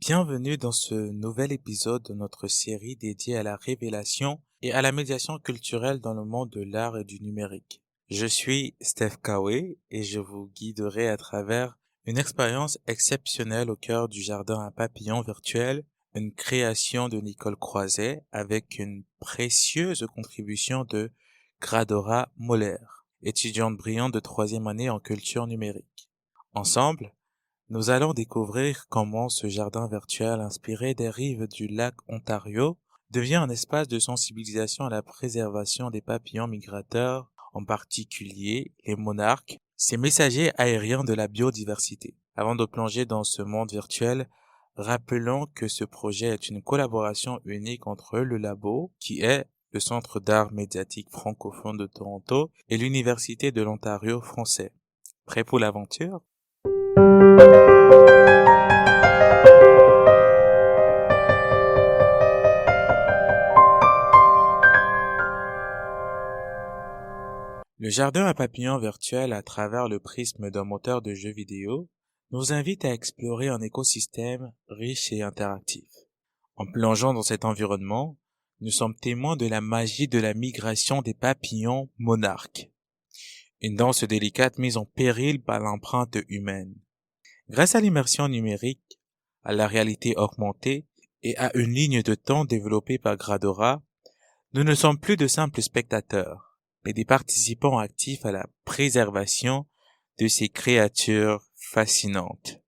Bienvenue dans ce nouvel épisode de notre série dédiée à la révélation et à la médiation culturelle dans le monde de l'art et du numérique. Je suis Steph Kawé et je vous guiderai à travers une expérience exceptionnelle au cœur du jardin à papillons virtuel, une création de Nicole Croiset avec une précieuse contribution de Gradora Moller, étudiante brillante de 3e année en culture numérique. Ensemble, nous allons découvrir comment ce jardin virtuel inspiré des rives du lac Ontario devient un espace de sensibilisation à la préservation des papillons migrateurs, en particulier les monarques, ces messagers aériens de la biodiversité. Avant de plonger dans ce monde virtuel, rappelons que ce projet est une collaboration unique entre le Labo, qui est le Centre d'art médiatique francophone de Toronto, et l'Université de l'Ontario français. Prêt pour l'aventure? Le jardin à papillons virtuel à travers le prisme d'un moteur de jeu vidéo nous invite à explorer un écosystème riche et interactif. En plongeant dans cet environnement, nous sommes témoins de la magie de la migration des papillons monarques. Une danse délicate mise en péril par l'empreinte humaine. Grâce à l'immersion numérique, à la réalité augmentée et à une ligne de temps développée par Gradora, nous ne sommes plus de simples spectateurs, mais des participants actifs à la préservation de ces créatures fascinantes.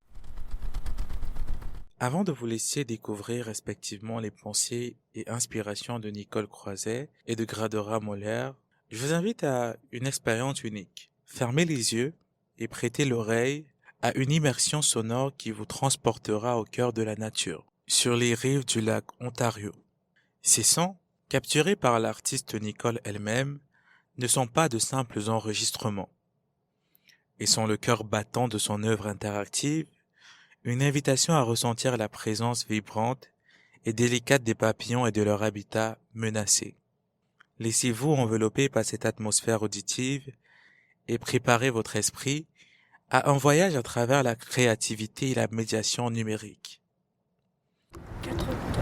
Avant de vous laisser découvrir respectivement les pensées et inspirations de Nicole Croiset et de Gradora Moller, je vous invite à une expérience unique. Fermez les yeux et prêtez l'oreille à une immersion sonore qui vous transportera au cœur de la nature, sur les rives du lac Ontario. Ces sons, capturés par l'artiste Nicole elle-même, ne sont pas de simples enregistrements. Ils sont le cœur battant de son œuvre interactive, une invitation à ressentir la présence vibrante et délicate des papillons et de leur habitat menacé. Laissez-vous envelopper par cette atmosphère auditive et préparez votre esprit à un voyage à travers la créativité et la médiation numérique. 4 octobre.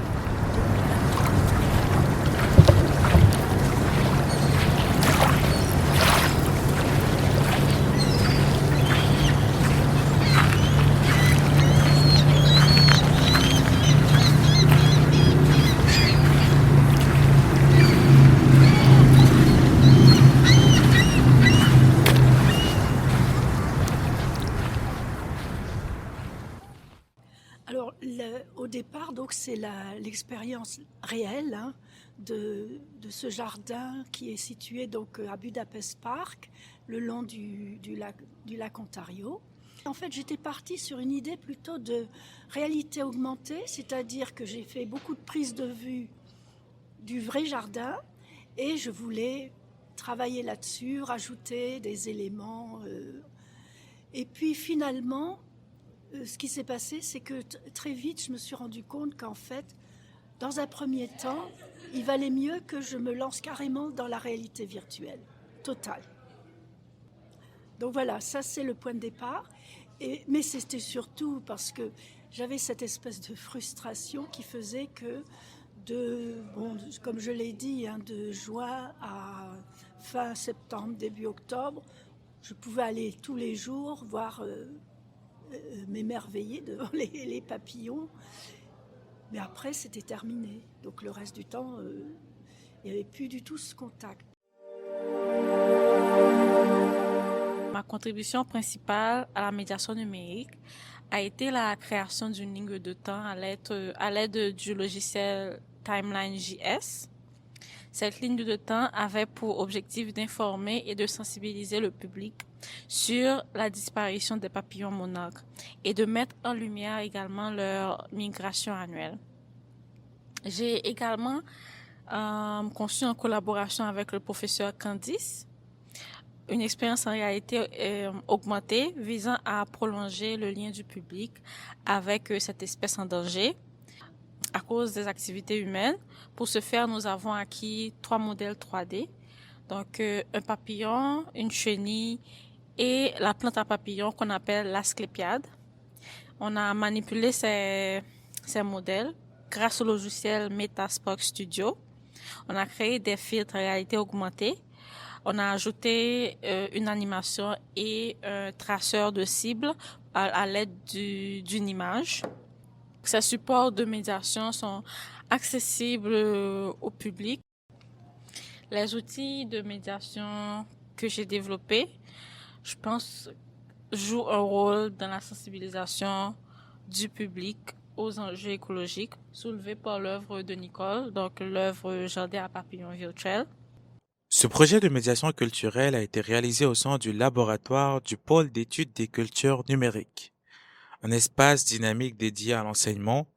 Alors, au départ, donc, c'est l'expérience réelle de ce jardin qui est situé donc, à Budapest Park, le long du lac Ontario. En fait, j'étais partie sur une idée plutôt de réalité augmentée, c'est-à-dire que j'ai fait beaucoup de prises de vue du vrai jardin et je voulais travailler là-dessus, rajouter des éléments. Et puis finalement, ce qui s'est passé, c'est que très vite, je me suis rendu compte qu'en fait, dans un premier temps, il valait mieux que je me lance carrément dans la réalité virtuelle, totale. Donc voilà, ça c'est le point de départ. Mais c'était surtout parce que j'avais cette espèce de frustration qui faisait que, comme je l'ai dit, de juin à fin septembre, début octobre, je pouvais aller tous les jours voir m'émerveiller devant les papillons. Mais après, c'était terminé. Donc le reste du temps, il n'y avait plus du tout ce contact. Ma contribution principale à la médiation numérique a été la création d'une ligne de temps à l'aide du logiciel Timeline.js. Cette ligne de temps avait pour objectif d'informer et de sensibiliser le public sur la disparition des papillons monarques et de mettre en lumière également leur migration annuelle. J'ai également conçu en collaboration avec le professeur Candice une expérience en réalité augmentée visant à prolonger le lien du public avec cette espèce en danger à cause des activités humaines. Pour ce faire, nous avons acquis 3 modèles 3D. Donc, un papillon, une chenille et la plante à papillons qu'on appelle l'asclépiade. On a manipulé ces ces modèles grâce au logiciel Metaspark Studio. On a créé des filtres réalité augmentée. On a ajouté une animation et un traceur de cible à l'aide d'une image. Ces supports de médiation sont accessibles au public. Les outils de médiation que j'ai développés, je pense, jouent un rôle dans la sensibilisation du public aux enjeux écologiques soulevés par l'œuvre de Nicole, donc l'œuvre Jardin à papillons virtuels. Ce projet de médiation culturelle a été réalisé au sein du laboratoire du pôle d'études des cultures numériques, un espace dynamique dédié à l'enseignement,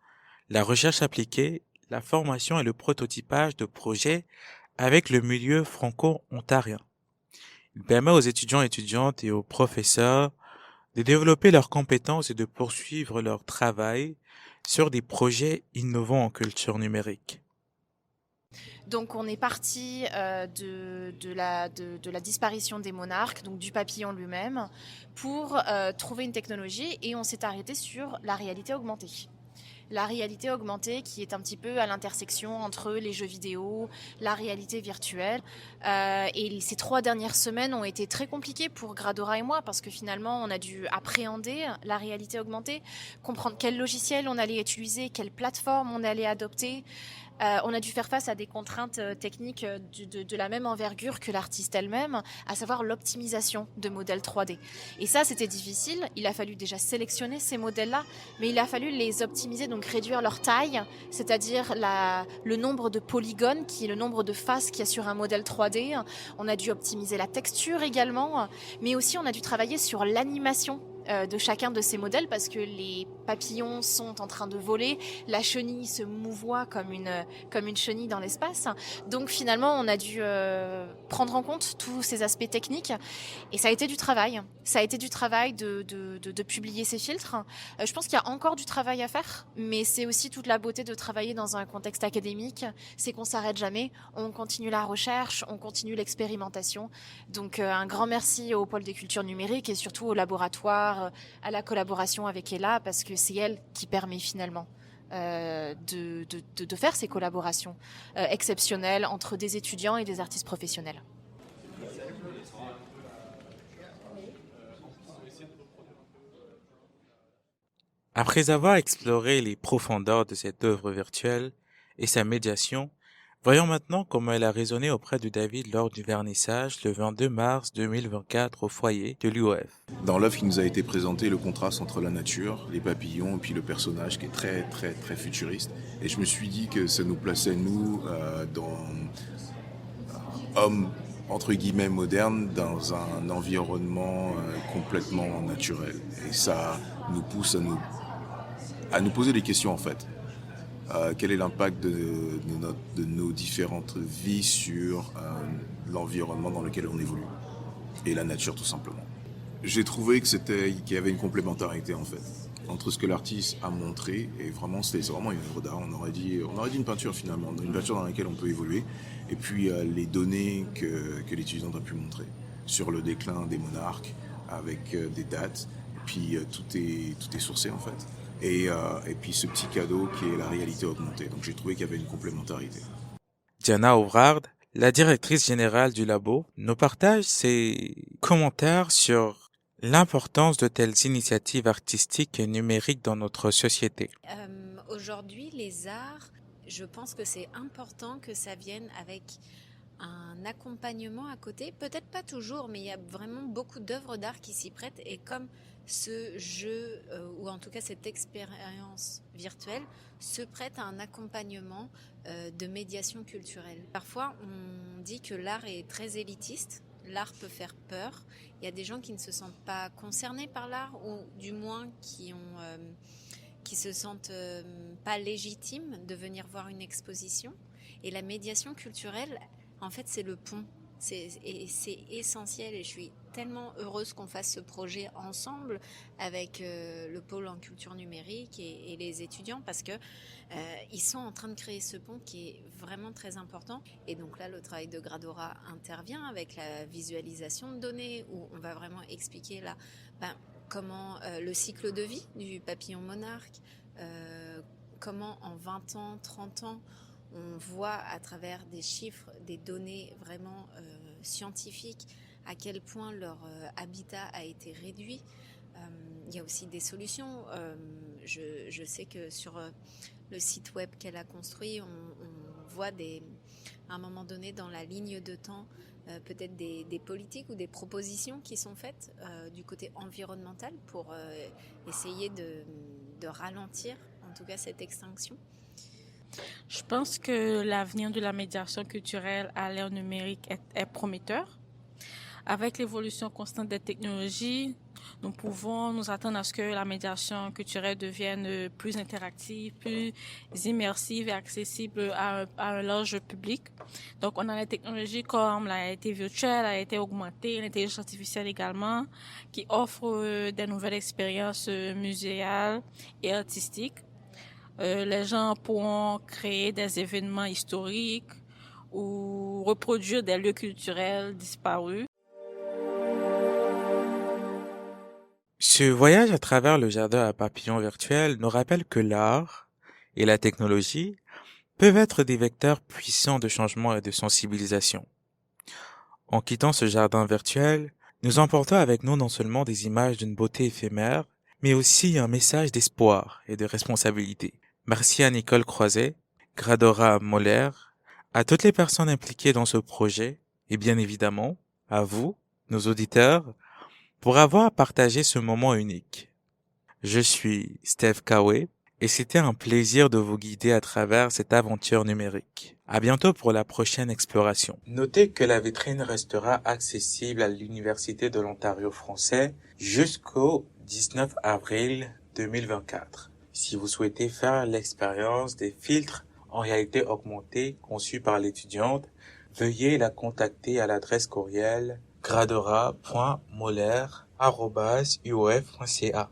la recherche appliquée, la formation et le prototypage de projets avec le milieu franco-ontarien. Il permet aux étudiants et étudiantes et aux professeurs de développer leurs compétences et de poursuivre leur travail sur des projets innovants en culture numérique. Donc on est parti de la disparition des monarques, donc du papillon lui-même, pour trouver une technologie, et on s'est arrêté sur la réalité augmentée. La réalité augmentée qui est un petit peu à l'intersection entre les jeux vidéo, la réalité virtuelle. Et ces 3 dernières semaines ont été très compliquées pour Gradora et moi, parce que finalement on a dû appréhender la réalité augmentée, comprendre quel logiciel on allait utiliser, quelle plateforme on allait adopter. On a dû faire face à des contraintes techniques de la même envergure que l'artiste elle-même, à savoir l'optimisation de modèles 3D. Et ça, c'était difficile. Il a fallu déjà sélectionner ces modèles-là, mais il a fallu les optimiser, donc réduire leur taille, c'est-à-dire le nombre de polygones, qui est le nombre de faces qu'il y a sur un modèle 3D. On a dû optimiser la texture également, mais aussi on a dû travailler sur l'animation de chacun de ces modèles, parce que les papillons sont en train de voler, la chenille se mouvoie comme une chenille dans l'espace. Donc finalement, on a dû prendre en compte tous ces aspects techniques, et ça a été du travail. Ça a été du travail de publier ces filtres. Je pense qu'il y a encore du travail à faire, mais c'est aussi toute la beauté de travailler dans un contexte académique, c'est qu'on s'arrête jamais, on continue la recherche, on continue l'expérimentation. Donc un grand merci au pôle des cultures numériques et surtout au laboratoire, à la collaboration avec Ella, parce que c'est elle qui permet finalement de faire ces collaborations exceptionnelles entre des étudiants et des artistes professionnels. Après avoir exploré les profondeurs de cette œuvre virtuelle et sa médiation, voyons maintenant comment elle a résonné auprès de David lors du vernissage le 22 mars 2024 au foyer de l'UOF. Dans l'œuvre qui nous a été présentée, le contraste entre la nature, les papillons et puis le personnage qui est très très très futuriste. Et je me suis dit que ça nous plaçait, nous, dans hommes entre guillemets modernes, dans un environnement complètement naturel. Et ça nous pousse à nous poser des questions en fait. Quel est l'impact de nos différentes vies sur l'environnement dans lequel on évolue et la nature tout simplement. J'ai trouvé qu'il y avait une complémentarité en fait entre ce que l'artiste a montré, et vraiment c'était vraiment une œuvre d'art. On aurait dit une peinture finalement, une peinture dans laquelle on peut évoluer, et puis les données que l'étudiante a pu montrer sur le déclin des monarques avec des dates, et puis tout est sourcé en fait. Et puis ce petit cadeau qui est la réalité augmentée. Donc j'ai trouvé qu'il y avait une complémentarité. Diana Ouvrard, la directrice générale du labo, nous partage ses commentaires sur l'importance de telles initiatives artistiques et numériques dans notre société. Aujourd'hui, les arts, je pense que c'est important que ça vienne avec un accompagnement à côté. Peut-être pas toujours, mais il y a vraiment beaucoup d'œuvres d'art qui s'y prêtent. Et comme ce jeu, ou en tout cas cette expérience virtuelle, se prête à un accompagnement de médiation culturelle. Parfois, on dit que l'art est très élitiste. L'art peut faire peur. Il y a des gens qui ne se sentent pas concernés par l'art, ou du moins qui se sentent pas légitimes de venir voir une exposition. Et la médiation culturelle, en fait, c'est le pont. C'est essentiel, et je suis tellement heureuse qu'on fasse ce projet ensemble avec le pôle en culture numérique et les étudiants, parce que ils sont en train de créer ce pont qui est vraiment très important. Et donc là, le travail de Gradora intervient avec la visualisation de données, où on va vraiment expliquer comment le cycle de vie du papillon monarque, comment en 20 ans, 30 ans, on voit à travers des chiffres, des données vraiment scientifiques, à quel point leur habitat a été réduit. Il y a aussi des solutions. Je sais que sur le site web qu'elle a construit, on voit à un moment donné dans la ligne de temps peut-être des politiques ou des propositions qui sont faites du côté environnemental pour essayer de ralentir en tout cas cette extinction. Je pense que l'avenir de la médiation culturelle à l'ère numérique est prometteur. Avec l'évolution constante des technologies, nous pouvons nous attendre à ce que la médiation culturelle devienne plus interactive, plus immersive et accessible à un large public. Donc, on a les technologies comme la réalité virtuelle, la réalité augmentée, l'intelligence artificielle également, qui offrent des nouvelles expériences muséales et artistiques. Les gens pourront créer des événements historiques ou reproduire des lieux culturels disparus. Ce voyage à travers le jardin à papillons virtuel nous rappelle que l'art et la technologie peuvent être des vecteurs puissants de changement et de sensibilisation. En quittant ce jardin virtuel, nous emportons avec nous non seulement des images d'une beauté éphémère, mais aussi un message d'espoir et de responsabilité. Merci à Nicole Croiset, Gradora Moller, à toutes les personnes impliquées dans ce projet, et bien évidemment, à vous, nos auditeurs, pour avoir partagé ce moment unique. Je suis Steph Kawe et c'était un plaisir de vous guider à travers cette aventure numérique. À bientôt pour la prochaine exploration. Notez que la vitrine restera accessible à l'Université de l'Ontario français jusqu'au 19 avril 2024. Si vous souhaitez faire l'expérience des filtres en réalité augmentée conçus par l'étudiante, veuillez la contacter à l'adresse courriel gradora.moller@uof.ca.